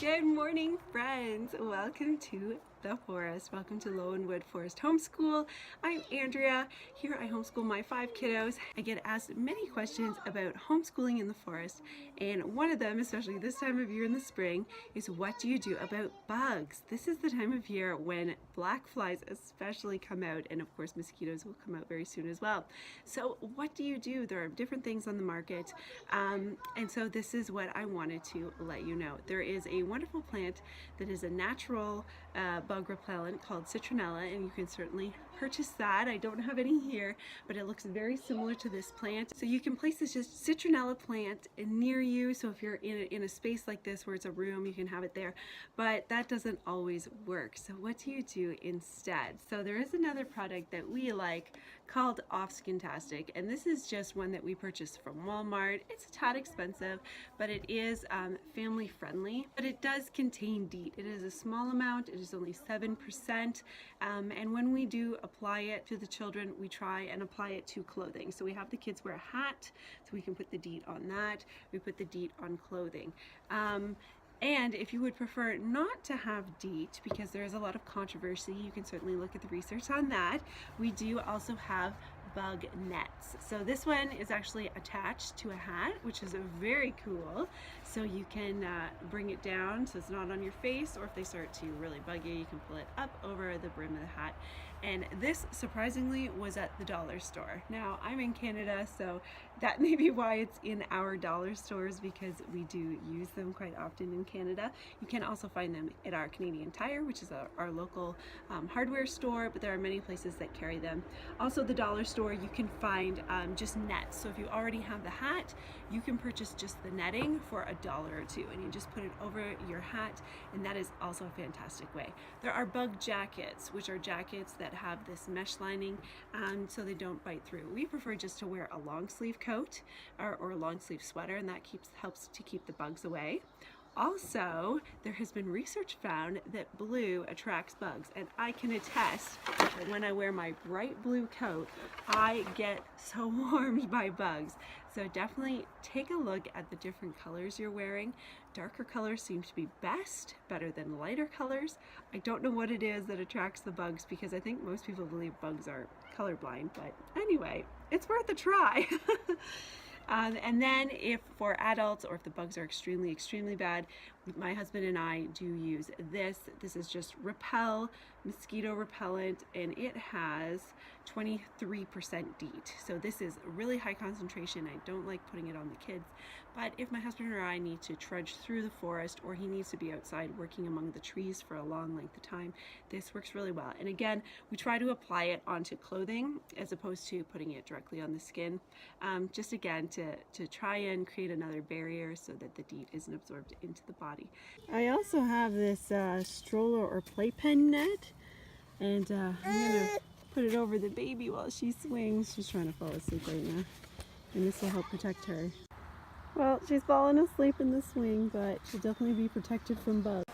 Good morning, friends. Welcome to the forest. Welcome to Loewenwood Forest Homeschool. I'm Andrea. Here I homeschool my 5 kiddos. I get asked many questions about homeschooling in the forest, and one of them, especially this time of year in the spring, is what do you do about bugs? This is the time of year when black flies especially come out, and of course mosquitoes will come out very soon as well. So what do you do? There are different things on the market, and so this is what I wanted to let you know. There is a wonderful plant that is a natural bug repellent called citronella, and you can certainly purchase that. I don't have any here, but it looks very similar to this plant. So you can place this just citronella plant near you. So if you're in a space like this where it's a room, you can have it there, but that doesn't always work. So what do you do instead? So there is another product that we like called Offskintastic, and this is just one that we purchased from Walmart. It's a tad expensive, but it is family friendly, but it does contain DEET. It is a small amount. It is only 7%, and when we do apply it to the children, we try and apply it to clothing. So we have the kids wear a hat, so we can put the DEET on that. We put the DEET on clothing. And if you would prefer not to have DEET, because there is a lot of controversy, you can certainly look at the research on that. We do also have bug nets. So this one is actually attached to a hat, which is very cool. So you can bring it down so it's not on your face, or if they start to really bug you, you can pull it up over the brim of the hat. And this surprisingly was at the dollar store. Now I'm in Canada, so that may be why it's in our dollar stores, because we do use them quite often in Canada. You can also find them at our Canadian Tire, which is our local hardware store, but there are many places that carry them. Also the dollar store, you can find just nets. So if you already have the hat, you can purchase just the netting for $1 or $2, and you just put it over your hat, and that is also a fantastic way. There are bug jackets, which are jackets that have this mesh lining so they don't bite through. We prefer just to wear a long sleeve coat or a long sleeve sweater, and that helps to keep the bugs away. Also, there has been research found that blue attracts bugs, and I can attest that when I wear my bright blue coat, I get so warmed by bugs. So definitely take a look at the different colors you're wearing. Darker colors seem to be better than lighter colors. I don't know what it is that attracts the bugs, because I think most people believe bugs are colorblind, but anyway, it's worth a try. And then if for adults, or if the bugs are extremely bad, my husband and I do use this. This is just Repel mosquito repellent, and it has 23% DEET. So this is a really high concentration. I don't like putting it on the kids, but if my husband or I need to trudge through the forest, or he needs to be outside working among the trees for a long length of time, this works really well. And again, we try to apply it onto clothing as opposed to putting it directly on the skin, just again to try and create another barrier so that the DEET isn't absorbed into the body. I also have this stroller or playpen net, and I'm gonna put it over the baby while she swings. She's trying to fall asleep right now, and this will help protect her. Well, she's falling asleep in the swing, but she'll definitely be protected from bugs.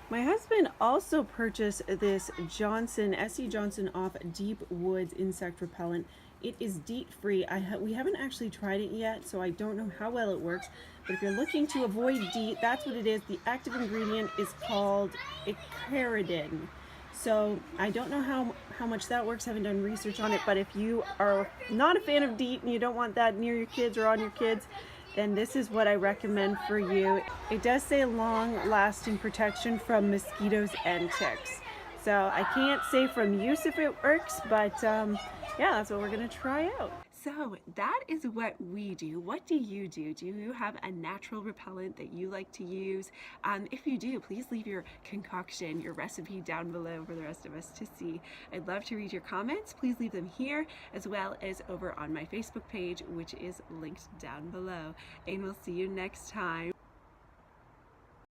My husband also purchased this S.C. Johnson off Deep Woods insect repellent. It is DEET-free. We haven't actually tried it yet, so I don't know how well it works, but if you're looking to avoid DEET, that's what it is. The active ingredient is called icaridin. So I don't know how much that works. I haven't done research on it, but if you are not a fan of DEET and you don't want that near your kids or on your kids, then this is what I recommend for you. It does say long-lasting protection from mosquitoes and ticks. So I can't say from use if it works, but yeah, that's what we're gonna try out. So that is what we do. What do you do? Do you have a natural repellent that you like to use? If you do, please leave your concoction, your recipe down below for the rest of us to see. I'd love to read your comments. Please leave them here, as well as over on my Facebook page, which is linked down below. And we'll see you next time.